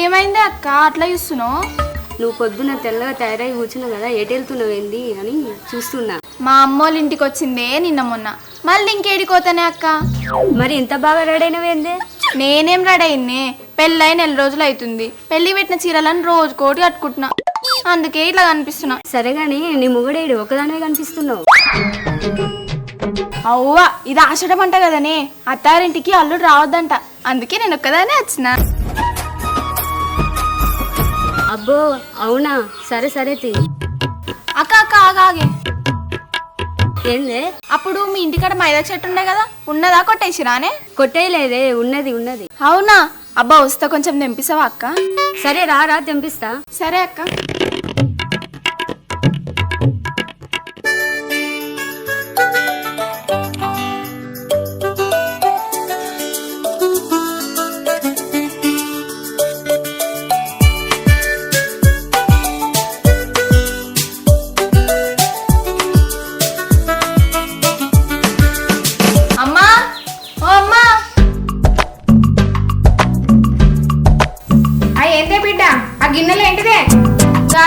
ఏమైంది అక్క అట్లా చూస్తున్నావు? నువ్వు పొద్దున్న తెల్లగా తయారై కూర్చున్నావు కదా, ఎటు వెళ్తున్నావు ఏంది అని చూస్తున్నా. మా అమ్మోళ్ళ ఇంటికి వచ్చిందే నిన్న మొన్న, మళ్ళీ ఇంకేడికోతానే అక్క. మరి ఇంత బాగా రెడీ అయినవేందే? నేనేం రెడీ అయింది, పెళ్ళై నెల రోజులు అవుతుంది. పెళ్లి పెట్టిన చీరలను రోజుకోటి కట్టుకుంటున్నా, అందుకే ఇట్లా కనిపిస్తున్నా. సరే గాని నీ మొగుడేడు ఒకదానివే కనిపిస్తున్నావు. అవ్వా ఇది ఆషడం అంట కదనే, అత్తారింటికి అల్లుడు రావద్దంట, అందుకే నేను ఒక్కదానే వచ్చిన. అబ్బో అవునా, సరే సరే తీ. అక్క అక్క ఆగాగే. ఏందే? అప్పుడు మీ ఇంటికాడ మైదా చెట్టు ఉండే కదా, ఉన్నదా కొట్టేసిరానే? కొట్టేయలేదే, ఉన్నది ఉన్నది. అవునా? అబ్బా వస్తా, కొంచెం తెంపిస్తావా అక్క? సరే రా రా తెంపిస్తా. సరే అక్క.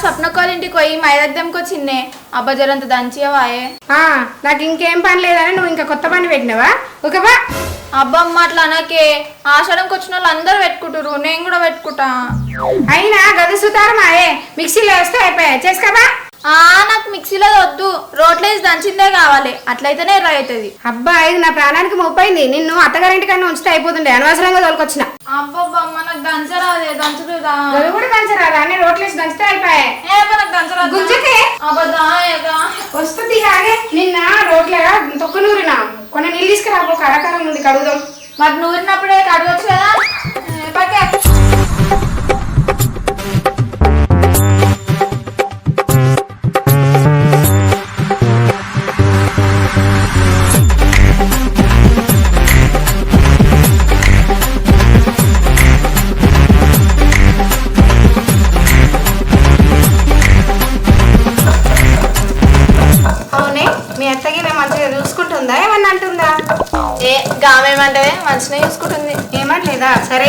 స్వప్నకోళ్ళ ఇంటికి పోయి మైదగ్దంకి వచ్చిందే. అబ్బా జరంత దంచియవాయే. నాకు ఇంకేం పని లేదని నువ్వు ఇంకా కొత్త పని పెట్టినావా? ఒకవా అబ్బమ్మ అట్లా అనకే, ఆషాఢంకి వచ్చిన వాళ్ళు అందరూ పెట్టుకుంటారు, నేను కూడా పెట్టుకుంటా. అయినా గది సుతారమాయే, మిక్సీలో వేస్తే అయిపోయాయి, చేసుకోవా? నాకు మిక్సీలో వద్దు, రోట్లో వేసి దంచిందే కావాలి, అట్లయితేనే ఎర్ర అవుతుంది. అబ్బా ఇది నా ప్రాణానికి ముప్పైంది. నిన్ను అత్తగారింటికన్నా ఉంచితే అయిపోతుండే, అనవసరంగా తోలుకొచ్చిన. అబ్బబ్బమ్మ నాకు దంచరాదే, దంచుదా గది కూడా దంచరాదా? అన్ని రోట్లో వేసి దంచితే అయిపోయాయి. నాకు దంచరాదు. గుంజకే వస్తుంది కాగే. నిన్న రోట్ల తొక్కు నూరినా, కొన్ని నీళ్ళు తీసుకురాబో, కరకరం ఉంది కడుగుదాం. మరి నూరినప్పుడే కడగచ్చు కదా. చూసుకుంటుందా ఏమన్నా అంటుందా? గామేమంటే మంచిగా చూసుకుంటుంది. ఏమట్లేదా? సరే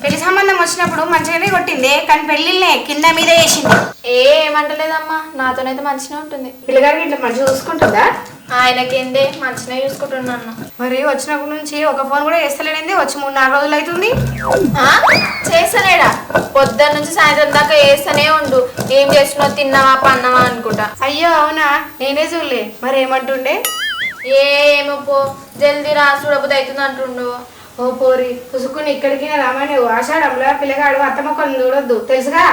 పెళ్లి సంబంధం వచ్చినప్పుడు మంచిగానే కొట్టింది, కానీ పెళ్లిళ్ళే కింద మీద వేసింది. ఏమంటలేదమ్మా, నాతోనైతే మంచిగా ఉంటుంది. పిల్లగారికి ఇట్లా మంచిగా చూసుకుంటుందా? ఆయనకేందే మంచిగా చూసుకుంటున్నాను. మరి వచ్చినప్పటి నుంచి ఒక ఫోన్ కూడా చేస్తలేనింది, వచ్చి 3-4 రోజులు అవుతుంది. చేస్తలేడా? పొద్దున్న నుంచి సాయంత్రం దాకా వేస్తూనే ఉండు, ఏం చేస్తున్నావు, తిన్నావా పన్నావా అనుకుంటా. అయ్యో అవునా, నేనే చూడలే. మరి ఏమంటుండే? ఏమో పో, జల్దీ రా, చూడబుద్ధి అవుతుంది అంటుండు. ఓ పోరి పుసుకుని ఇక్కడికి రామని, ఆషాఢంలో పిల్లగాడు అత్త మొక్కలు చూడొద్దు, తెలుసుగా?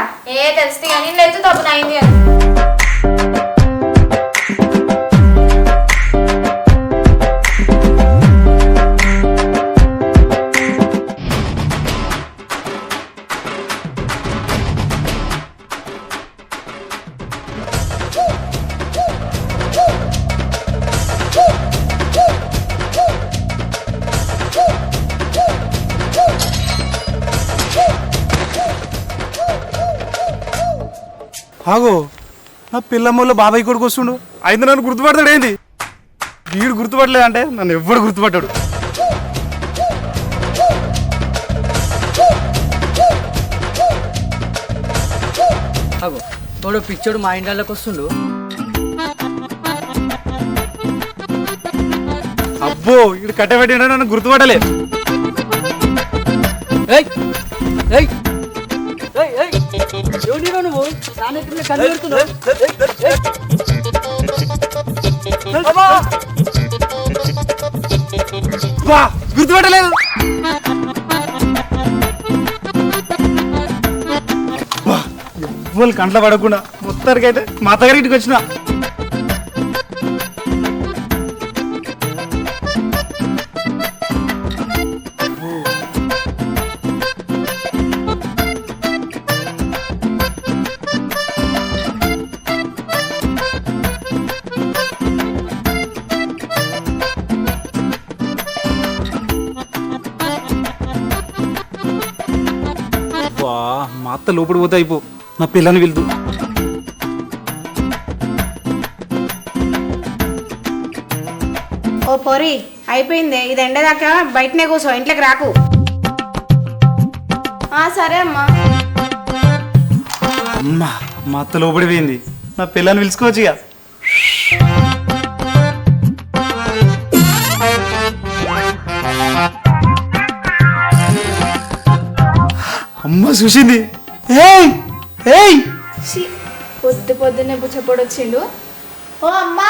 తెలుస్తుంది కానీ లేదు తప్పునైంది అని. ఆగో, నా పిల్లమ్మలో బాబాయ్ కొడుకు వస్తుండు, అయితే నన్ను గుర్తుపడతాడు ఏంది? వీడు గుర్తుపట్టలేదంటే నన్ను ఎవ్వడు గుర్తుపట్టాడు. అగో తోడు పిచ్చోడు మా ఇంట్లోకి వస్తుండు. అబ్బో ఇడు కట్టబెట్టిన నన్ను గుర్తుపట్టలే. నువ్వు కళ్ళు పెడుతున్నావు. గుర్తుపట్టలేదు. ఎవ్వరు కంట్లో పడకుండా మొత్తానికి అయితే మా అత్తగారింటికి వచ్చిన. మా అత్త లోపడి పోతే అయిపో, నా పిల్లని వెళ్తూ. ఓ పోరి అయిపోయింది, ఇది ఎండదాకా బయటనే కూర్చో, ఇంట్లోకి రాకు. సరే అమ్మా. అమ్మా మా అత్త లోపడిపోయింది, నా పిల్లని పిలుచుకోవచ్చు ఇక. అమ్మ చూసింది. ఏయ్ ఏయ్ పొద్దున్నే బుచ్చపొడి వచ్చిండు. ఓ అమ్మా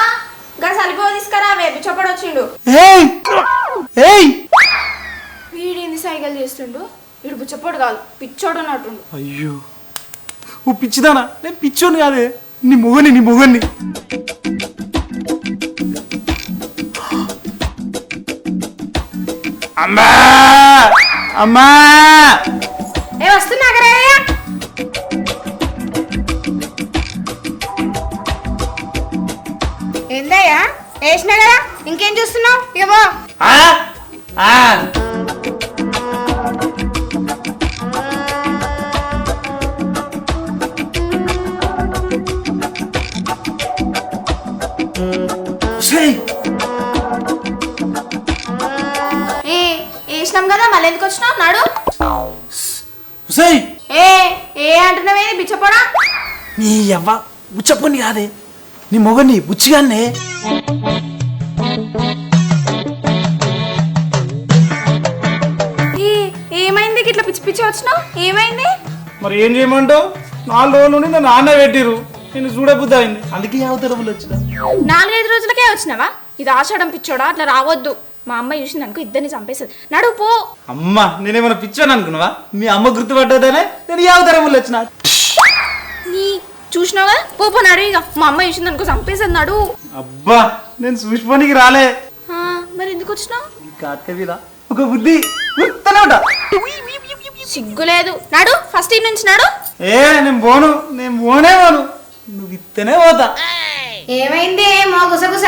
గా సలిపో తీసుకురా, బుచ్చపొడి వచ్చిండు. ఏయ్ ఏయ్ వీడేంది సైకిల్ చేస్తుండు? వీడు బుచ్చపొడి కాదు, పిచ్చోడు ఉన్నట్టుండు. అయ్యో ఓ పిచ్చిదానా, నేను పిచ్చోని కాదే, నీ మొగన్ని. అమ్మా అమ్మా వస్తున్నా కదా. ఏందయ్యా వేసినా కదా, ఇంకేం చూస్తున్నావు? ఇవ్వో వేసినాం కదా, మళ్ళీ ఎందుకు వచ్చినావు? నాడు ఏ అంటున్నావేది బిచ్చపొడా? నీ ఎవ్వ బుచ్చప్పని కాదే, నీ మొగన్ని బుచ్చిగానే. ఏమైంది ఇట్లా పిచ్చి పిచ్చి వచ్చినావు? ఏమైంది? మరి ఏం చేయమంటావు? 4 రోజుల నుండి నన్ను నాన్న పెట్టిరు, నేను చూడబుద్ధి అయింది, అందుకే అవతరములు వచ్చిన. 4-5 రోజులకే వచ్చినావా? ఇది ఆషాఢం పిచ్చోడా, అట్లా రావద్దు. మా అమ్మ చూసింది అనుకో, ఇద్దరిని చంపేస్తుంది. నడు పో. అమ్మా నేనేమైనా పిచ్చాను అనుకున్నావా? మీ అమ్మ గుర్తుపడ్డదనే నేను ఈ అవతరములు వచ్చిన. నీ చూసినావా? పో నడు ఇక. మా అమ్మ చూసింది అనుకో, చంపేస్తుంది. నడు. అబ్బా నేను చూసిపోనికి రాలే. మరి ఎందుకు వచ్చినావు? కాట్కవిలా ఒక బుద్ధి గుర్తనమాట. సిగ్గులేదు. నడు ఫస్ట్ ఈ నుంచి నడు. నేను పోనే పోను, నువ్వు ఇత్తనే పోతా. ఏమైంది ఏమో గుసగుస?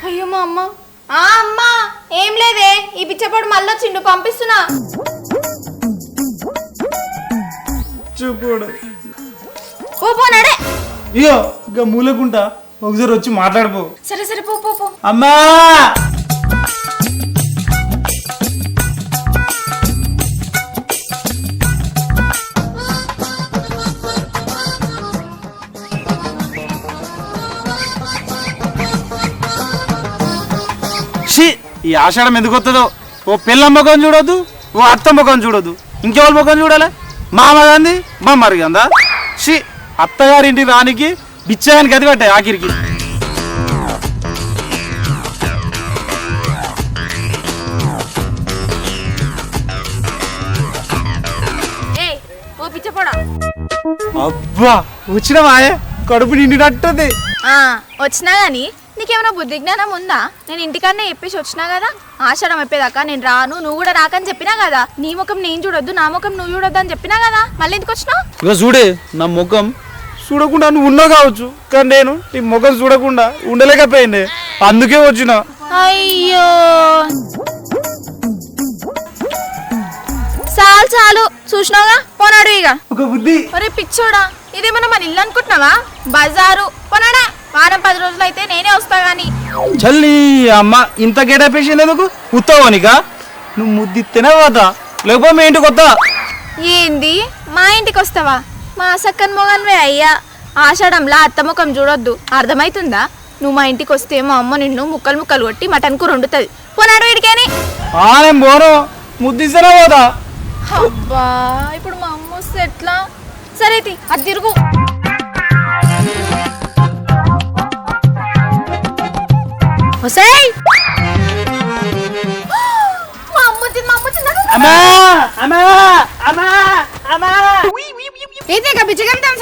అయ్యో మా అమ్మ. అమ్మా ఏం లేదే, ఈ పిచ్చపోడు మళ్ళీ వచ్చిండు, పంపిస్తున్నా. చూపుడు పో నడే. అయ్యో ఇక మూలకుంటా, ఒకసారి వచ్చి మాట్లాడిపో. సరే పో. అమ్మా ఈ ఆషాఢం ఎందుకు వస్తుందో? ఓ పిల్ల ముఖం చూడొద్దు, ఓ అత్త ముఖం చూడొద్దు, ఇంకెవరి ముఖం చూడాలి? మామగాంది మమ్మరిగందా? అత్తగారింటి రానికి బిచ్చగానికి గది పట్టాయి ఆఖరికి. అబ్బా వచ్చినవాయే, కడుపు నిండినట్టుంది. వచ్చినా గానీ నీకేమైనా బుద్ధి జ్ఞానం ఉందా? నేను ఇంటికన్నా చెప్పేసి వచ్చినా కదా, ఆషాఢం అయిపోయేదాకా నేను రాను, నువ్వు కూడా రాకని చెప్పినా కదా. నీ ముఖం నేను చూడొద్దు, నా ముఖం నువ్వు చూడొద్దు అని చెప్పినా కదా, మళ్ళీ ఎందుకు వచ్చినావు? ఇక చూడే, నా ముఖం చూడకుండా నువ్వు ఉన్నావు కావచ్చు, కానీ నేను నీ ముఖం చూడకుండా ఉండలేకపోయింది, అందుకే వచ్చిన. అయ్యో చాలు చూసినావుగా, పోనాడు ఇక. ఒక బుద్ధి. ఒరే పిచ్చోడా, ఇదేమన్నా మన ఇల్లు అనుకుంటున్నావా? బజారు పోనాడా. వారం 10 రోజులు అయితే నేనే వస్తా గాని. చల్లి అమ్మ ఇంత గేటపేసింది ఎందుకు? ఉత్తవనిక నువ్వు ముద్దిత్తేనే పోతా, లేకపోతే మీ ఇంటికి వస్తా. ఏంది మా ఇంటికి వస్తావా? మా సక్కన్ మొగన్వే అయ్యా. ఆషాఢంలా అత్త ముఖం చూడొద్దు, అర్థమవుతుందా? నువ్వు మా ఇంటికి వస్తే మా అమ్మ నిన్ను ముక్కలు కొట్టి మటన్ కూర వండుతుంది. పోనాడు వీడికేని. నేను పోను, ముద్దిస్తేనే పోతా. అబ్బా ఇప్పుడు మా అమ్మ వస్తే ఎట్లా? సరే అది తిరుగు.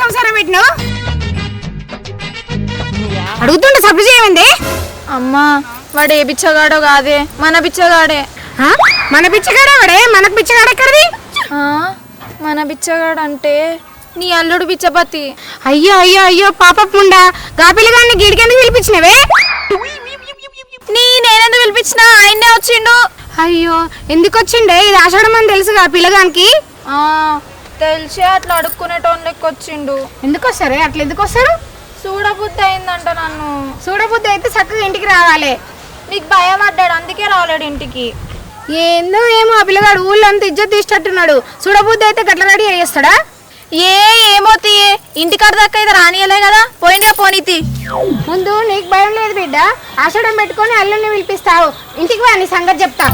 సంసారం పెట్టినావు అడుగుతుంటే సబ్బు చేయమంది. అమ్మా వాడు ఏ బిచ్చగాడో కాదే, మన బిచ్చగాడే. మన బిచ్చగాడే వాడే, మనకు బిచ్చగాడు ఎక్కడిది? మన బిచ్చగాడు అంటే నీ అల్లుడు బిచ్చపతి. అయ్యో అయ్యో అయ్యో పాప పుండా, గాపిల్లగాన్ని గిడికెందుకు పిలిపించినవే? నేనెందుకు పిలిపించినా, ఆయన్నే వచ్చిండు. అయ్యో ఎందుకు వచ్చిండే? ఇది ఆషాఢం అని తెలుసుగా పిల్లగానికి. తెలిసి అట్లా అడుక్కునేటోన్ లెక్క వచ్చిండు. ఎందుకు వస్తారు? అట్లా ఎందుకు వస్తారు? చూడబుద్ధి అయిందంట నన్ను. చూడబుద్ధి అయితే చక్కగా ఇంటికి రావాలి. నీకు భయం పడ్డాడు, అందుకే రాలేడు ఇంటికి. ఏందో ఏమో ఆ పిల్లగాడు ఊళ్ళో అంత ఇజ్జత్ తీసేటట్టున్నాడు. చూడబుద్ధి అయితే గట్ల రెడీ అయ్యేస్తాడా? ఏమోతి ఇంటికాడ దాకా అయితే రానియలే కదా, పోయినా పోనీతి. ముందు నీకు భయం లేదు బిడ్డ, ఆషాఢం పెట్టుకొని అల్లుల్ని పిలిపిస్తావు. ఇంటికి వా, నీ సంగతి చెప్తా.